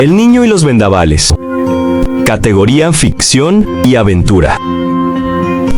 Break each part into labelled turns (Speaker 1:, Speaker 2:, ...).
Speaker 1: El niño y los vendavales. Categoría ficción y aventura.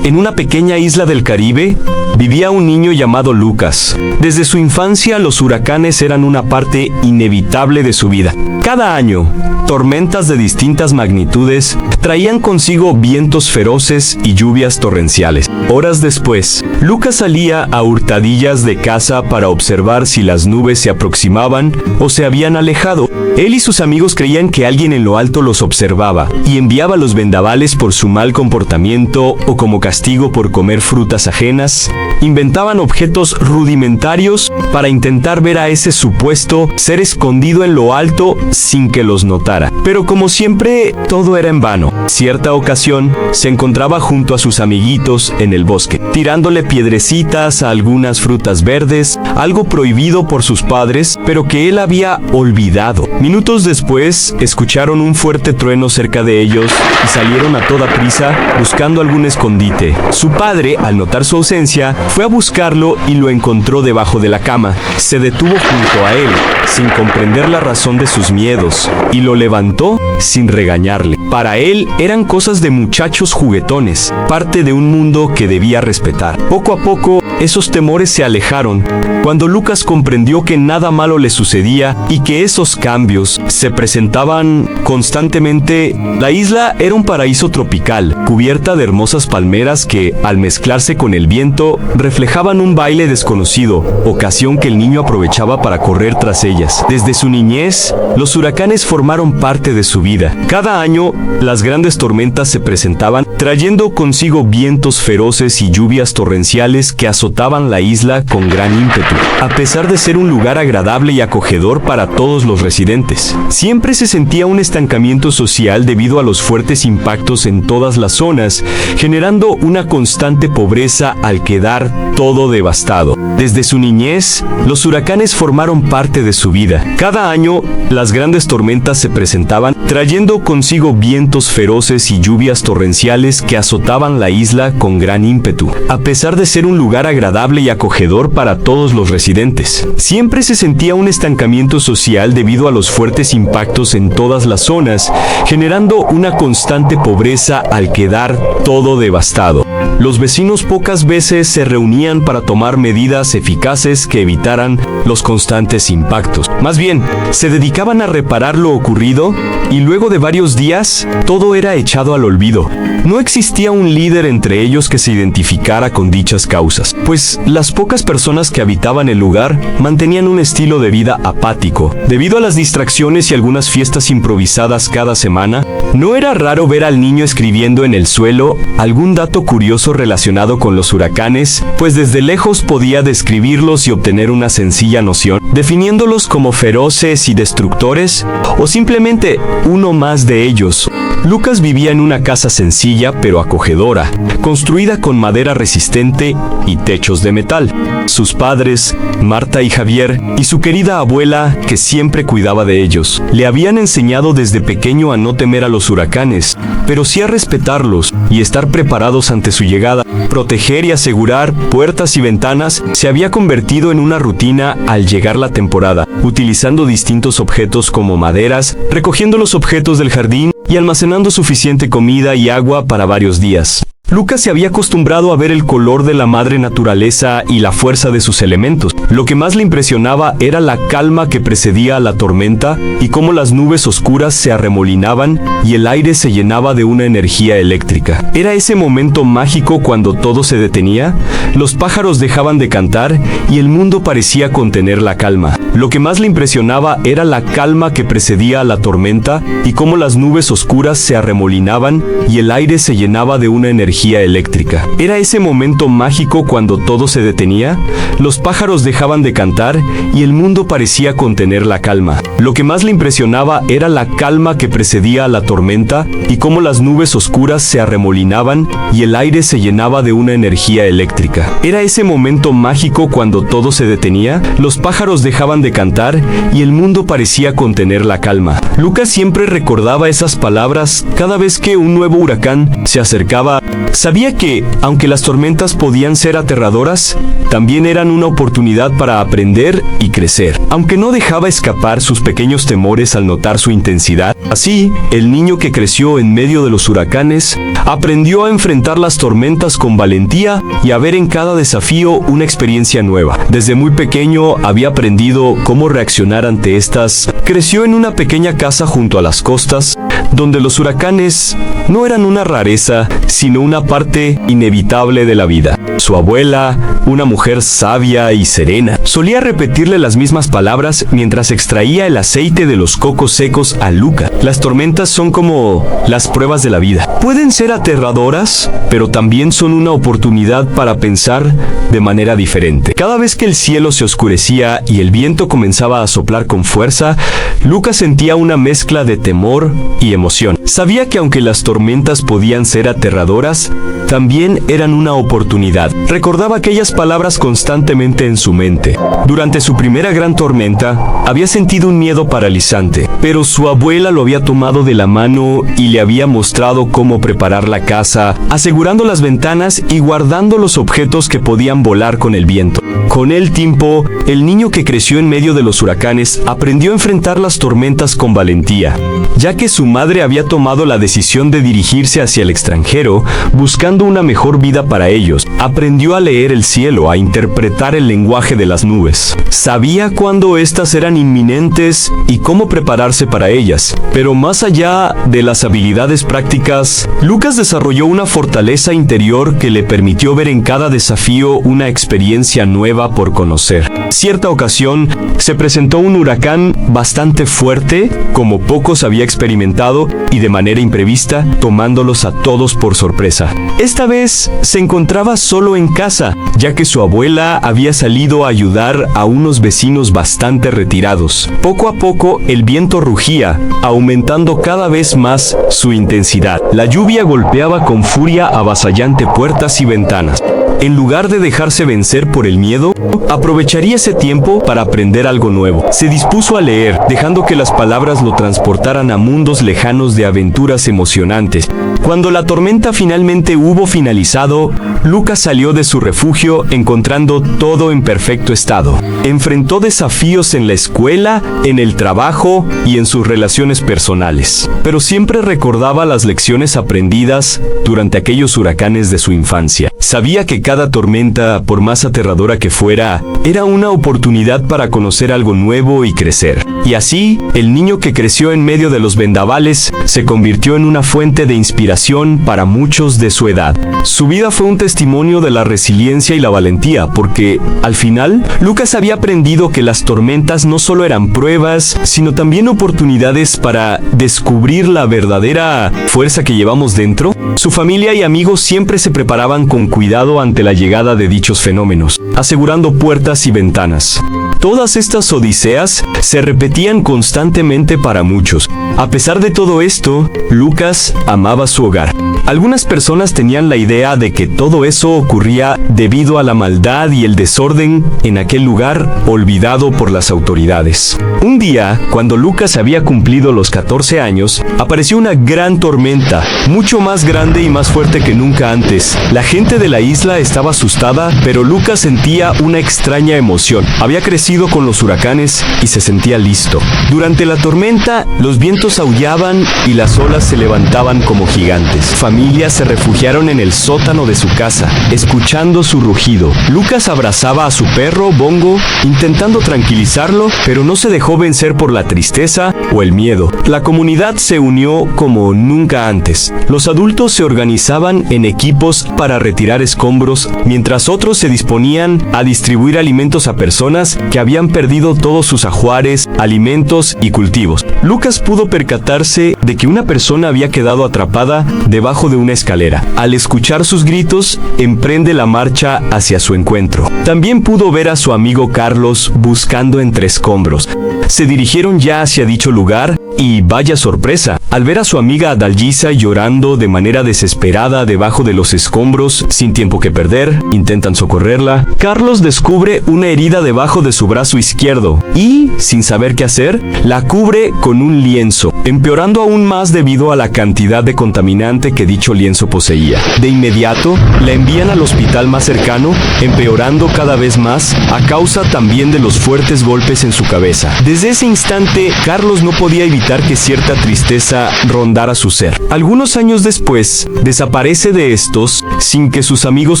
Speaker 1: En una pequeña isla del Caribe, vivía un niño llamado Lucas. Desde su infancia, los huracanes eran una parte inevitable de su vida. Cada año, tormentas de distintas magnitudes traían consigo vientos feroces y lluvias torrenciales. Horas después, Lucas salía a hurtadillas de casa para observar si las nubes se aproximaban o se habían alejado. Él y sus amigos creían que alguien en lo alto los observaba y enviaba los vendavales por su mal comportamiento o como castigo por comer frutas ajenas. Inventaban objetos rudimentarios para intentar ver a ese supuesto ser escondido en lo alto sin que los notara. Pero como siempre, todo era en vano. Cierta ocasión, se encontraba junto a sus amiguitos en el bosque, tirándole piedrecitas a algunas frutas verdes, algo prohibido por sus padres, pero que él había olvidado. Minutos después, escucharon un fuerte trueno cerca de ellos y salieron a toda prisa buscando algún escondite. Su padre, al notar su ausencia, fue a buscarlo y lo encontró debajo de la cama. Se detuvo junto a él, sin comprender la razón de sus miedos, y lo levantó sin regañarle. Para él eran cosas de muchachos juguetones, parte de un mundo que debía respetar. Poco a poco, esos temores se alejaron, cuando Lucas comprendió que nada malo le sucedía y que esos cambios se presentaban constantemente. La isla era un paraíso tropical, cubierta de hermosas palmeras que, al mezclarse con el viento, reflejaban un baile desconocido, ocasión que el niño aprovechaba para correr tras ellas. Desde su niñez, los huracanes formaron parte de su vida. Cada año, las grandes tormentas se presentaban, trayendo consigo vientos feroces y lluvias torrenciales que azotaban la isla con gran ímpetu. A pesar de ser un lugar agradable y acogedor para todos los residentes, siempre se sentía un estancamiento social debido a los fuertes impactos en todas las zonas, generando una constante pobreza al quedar todo devastado. Desde su niñez, los huracanes formaron parte de su vida. Cada año, las grandes tormentas se presentaban, trayendo consigo vientos feroces y lluvias torrenciales que azotaban la isla con gran ímpetu. A pesar de ser un lugar agradable y acogedor para todos los residentes, siempre se sentía un estancamiento social debido a los fuertes impactos en todas las zonas, generando una constante pobreza al quedar todo devastado. Los vecinos pocas veces se reunían para tomar medidas eficaces que evitaran los constantes impactos. Más bien, se dedicaban a reparar lo ocurrido y luego de varios días, todo era echado al olvido. No existía un líder entre ellos que se identificara con dichas causas, pues las pocas personas que habitaban el lugar mantenían un estilo de vida apático. Debido a las distracciones y algunas fiestas improvisadas cada semana, no era raro ver al niño escribiendo en el suelo algún dato curioso relacionado con los huracanes, pues desde lejos podía describirlos y obtener una sencilla noción, definiéndolos como feroces y destructores, o simplemente uno más de ellos. Lucas vivía en una casa sencilla pero acogedora, construida con madera resistente y techos de metal. Sus padres, Marta y Javier, y su querida abuela, que siempre cuidaba de ellos, le habían enseñado desde pequeño a no temer a los huracanes, pero sí a respetarlos y estar preparados ante su llegada. Proteger y asegurar puertas y ventanas se había convertido en una rutina al llegar la temporada, utilizando distintos objetos como maderas, recogiendo los objetos del jardín y almacenando suficiente comida y agua para varios días. Lucas se había acostumbrado a ver el color de la madre naturaleza y la fuerza de sus elementos. Lo que más le impresionaba era la calma que precedía a la tormenta y cómo las nubes oscuras se arremolinaban y el aire se llenaba de una energía eléctrica. Era ese momento mágico cuando todo se detenía, los pájaros dejaban de cantar y el mundo parecía contener la calma. Lo que más le impresionaba era la calma que precedía a la tormenta y cómo las nubes oscuras se arremolinaban y el aire se llenaba de una energía eléctrica. Era ese momento mágico cuando todo se detenía, los pájaros dejaban de cantar y el mundo parecía contener la calma. Lo que más le impresionaba era la calma que precedía a la tormenta y cómo las nubes oscuras se arremolinaban y el aire se llenaba de una energía eléctrica. Era ese momento mágico cuando todo se detenía, los pájaros dejaban de cantar y el mundo parecía contener la calma. Lucas siempre recordaba esas palabras cada vez que un nuevo huracán se acercaba Sabía que, aunque las tormentas podían ser aterradoras, también eran una oportunidad para aprender y crecer. Aunque no dejaba escapar sus pequeños temores al notar su intensidad, así, el niño que creció en medio de los huracanes aprendió a enfrentar las tormentas con valentía y a ver en cada desafío una experiencia nueva. Desde muy pequeño había aprendido cómo reaccionar ante estas. Creció en una pequeña casa junto a las costas, donde los huracanes no eran una rareza, sino una parte inevitable de la vida. Su abuela, una mujer sabia y serena, solía repetirle las mismas palabras mientras extraía el aceite de los cocos secos a Luca. Las tormentas son como las pruebas de la vida. Pueden ser aterradoras, pero también son una oportunidad para pensar de manera diferente. Cada vez que el cielo se oscurecía y el viento comenzaba a soplar con fuerza, Luca sentía una mezcla de temor y emoción. Sabía que aunque las tormentas podían ser aterradoras, también eran una oportunidad. Recordaba aquellas palabras constantemente en su mente. Durante su primera gran tormenta, había sentido un miedo paralizante, pero su abuela lo había tomado de la mano y le había mostrado cómo preparar la casa, asegurando las ventanas y guardando los objetos que podían volar con el viento. Con el tiempo, el niño que creció en medio de los huracanes aprendió a enfrentar las tormentas con valentía, ya que su madre había tomado la decisión de dirigirse hacia el extranjero, buscando una mejor vida para ellos. Aprendió a leer el cielo, a interpretar el lenguaje de las nubes. Sabía cuándo éstas eran inminentes y cómo prepararse para ellas. Pero más allá de las habilidades prácticas, Lucas desarrolló una fortaleza interior que le permitió ver en cada desafío una experiencia nueva por conocer. Cierta ocasión, se presentó un huracán bastante fuerte, como pocos había experimentado, y de manera imprevista, tomándolos a todos por sorpresa. Esta vez se encontraba solo en casa, ya que su abuela había salido a ayudar a unos vecinos bastante retirados. Poco a poco, el viento rugía, aumentando cada vez más su intensidad. La lluvia golpeaba con furia avasallante puertas y ventanas. En lugar de dejarse vencer por el miedo, aprovecharía ese tiempo para aprender algo nuevo. Se dispuso a leer, dejando que las palabras lo transportaran a mundos lejanos de aventuras emocionantes. Cuando la tormenta finalmente hubo finalizado, Lucas salió de su refugio encontrando todo en perfecto estado. Enfrentó desafíos en la escuela, en el trabajo y en sus relaciones personales, pero siempre recordaba las lecciones aprendidas durante aquellos huracanes de su infancia. Sabía que cada tormenta, por más aterradora que fuera, era una oportunidad para conocer algo nuevo y crecer. Y así, el niño que creció en medio de los vendavales se convirtió en una fuente de inspiración para muchos de su edad. Su vida fue un testimonio de la resiliencia y la valentía, porque, al final, Lucas había aprendido que las tormentas no solo eran pruebas, sino también oportunidades para descubrir la verdadera fuerza que llevamos dentro. Su familia y amigos siempre se preparaban con cuidado ante la llegada de dichos fenómenos, asegurando puertas y ventanas. Todas estas odiseas se repetían constantemente para muchos. A pesar de todo esto, Lucas amaba su hogar. Algunas personas tenían la idea de que todo eso ocurría debido a la maldad y el desorden en aquel lugar olvidado por las autoridades. Un día, cuando Lucas había cumplido los 14 años, apareció una gran tormenta, mucho más grande y más fuerte que nunca antes. La gente de la isla estaba asustada, pero Lucas sentía una extraña emoción. Había crecido con los huracanes y se sentía listo. Durante la tormenta, los vientos aullaban y las olas se levantaban como gigantes. Familias se refugiaron en el sótano de su casa, escuchando su rugido. Lucas abrazaba a su perro, Bongo, intentando tranquilizarlo, pero no se dejó vencer por la tristeza o el miedo. La comunidad se unió como nunca antes. Los adultos se organizaban en equipos para retirar escombros, mientras otros se disponían a distribuir alimentos a personas que habían perdido todos sus ajuares, alimentos y cultivos. Lucas pudo percatarse de que una persona había quedado atrapada debajo de una escalera. Al escuchar sus gritos, emprende la marcha hacia su encuentro. También pudo ver a su amigo Carlos buscando entre escombros. Se dirigieron ya hacia dicho lugar Y vaya sorpresa, al ver a su amiga Adalgisa llorando de manera desesperada debajo de los escombros, sin tiempo que perder, intentan socorrerla. Carlos descubre una herida debajo de su brazo izquierdo y, sin saber qué hacer, la cubre con un lienzo, empeorando aún más debido a la cantidad de contaminante que dicho lienzo poseía. De inmediato, la envían al hospital más cercano, empeorando cada vez más a causa también de los fuertes golpes en su cabeza. Desde ese instante, Carlos no podía evitar que cierta tristeza rondara su ser. Algunos años después, desaparece de estos sin que sus amigos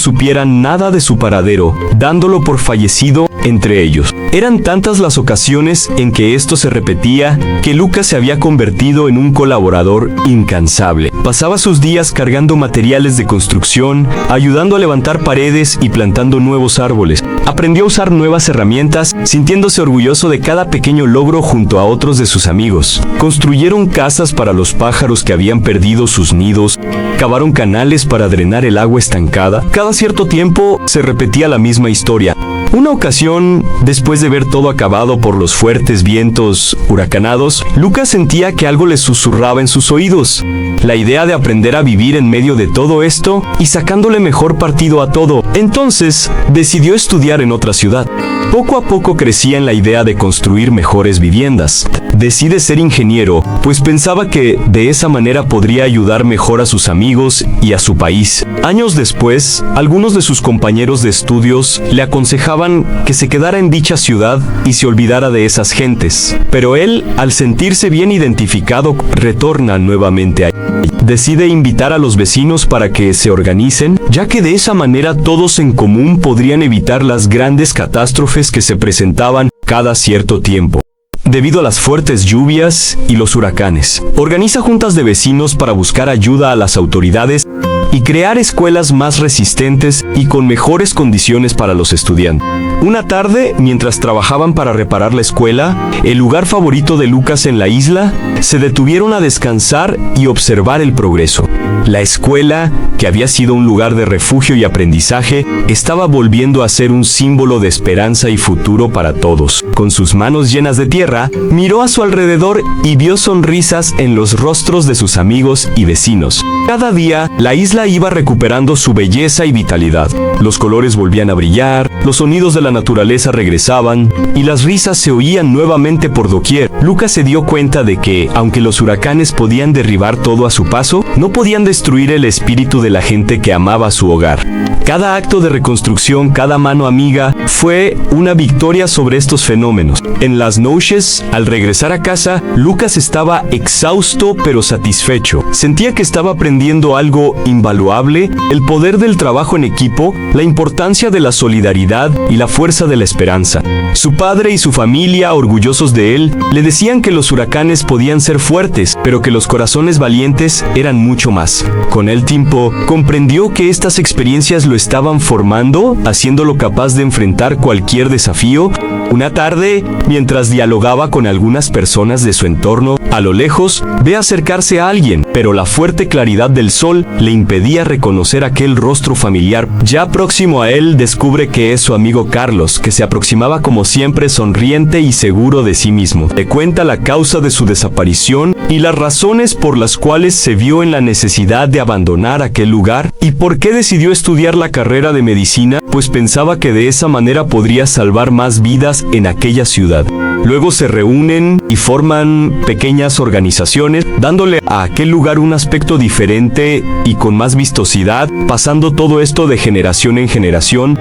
Speaker 1: supieran nada de su paradero, dándolo por fallecido entre ellos. Eran tantas las ocasiones en que esto se repetía que Lucas se había convertido en un colaborador incansable. Pasaba sus días cargando materiales de construcción, ayudando a levantar paredes y plantando nuevos árboles. Aprendió a usar nuevas herramientas, sintiéndose orgulloso de cada pequeño logro junto a otros de sus amigos. Construyeron casas para los pájaros que habían perdido sus nidos, cavaron canales para drenar el agua estancada. Cada cierto tiempo se repetía la misma historia. Una ocasión, después de ver todo acabado por los fuertes vientos huracanados, Lucas sentía que algo le susurraba en sus oídos. La idea de aprender a vivir en medio de todo esto y sacándole mejor partido a todo. Entonces, decidió estudiar en otra ciudad. Poco a poco crecía en la idea de construir mejores viviendas. Decide ser ingeniero, pues pensaba que de esa manera podría ayudar mejor a sus amigos y a su país. Años después, algunos de sus compañeros de estudios le aconsejaban que se quedara en dicha ciudad y se olvidara de esas gentes. Pero él, al sentirse bien identificado, retorna nuevamente allí. Decide invitar a los vecinos para que se organicen, ya que de esa manera todos en común podrían evitar las grandes catástrofes que se presentaban cada cierto tiempo, debido a las fuertes lluvias y los huracanes. Organiza juntas de vecinos para buscar ayuda a las autoridades y crear escuelas más resistentes y con mejores condiciones para los estudiantes. Una tarde, mientras trabajaban para reparar la escuela, el lugar favorito de Lucas en la isla, se detuvieron a descansar y observar el progreso. La escuela, que había sido un lugar de refugio y aprendizaje, estaba volviendo a ser un símbolo de esperanza y futuro para todos. Con sus manos llenas de tierra, miró a su alrededor y vio sonrisas en los rostros de sus amigos y vecinos. Cada día, la isla iba recuperando su belleza y vitalidad. Los colores volvían a brillar, los sonidos de la naturaleza regresaban y las risas se oían nuevamente por doquier. Lucas se dio cuenta de que, aunque los huracanes podían derribar todo a su paso, no podían destruir el espíritu de la gente que amaba su hogar. Cada acto de reconstrucción, cada mano amiga, fue una victoria sobre estos fenómenos. En las noches, al regresar a casa, Lucas estaba exhausto pero satisfecho. Sentía que estaba aprendiendo algo invaluable, el poder del trabajo en equipo, la importancia de la solidaridad y la fuerza de la esperanza. Su padre y su familia, orgullosos de él, le decían que los huracanes podían ser fuertes, pero que los corazones valientes eran mucho más. Con el tiempo, comprendió que estas experiencias lo estaban formando, haciéndolo capaz de enfrentar cualquier desafío. Una tarde, mientras dialogaba con algunas personas de su entorno, a lo lejos, ve acercarse a alguien, pero la fuerte claridad del sol le impedía reconocer aquel rostro familiar. Ya próximo a él, descubre que es su amigo Carlos, que se aproximaba como siempre sonriente y seguro de sí mismo. Le cuenta la causa de su desaparición y las razones por las cuales se vio en la necesidad de abandonar aquel lugar y por qué decidió estudiar la carrera de medicina, pues pensaba que de esa manera podría salvar más vidas en aquella ciudad. Luego se reúnen y forman pequeñas organizaciones, dándole a aquel lugar un aspecto diferente y con más vistosidad, pasando todo esto de generación en generación.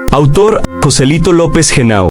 Speaker 1: Autor: Joselito López Henao.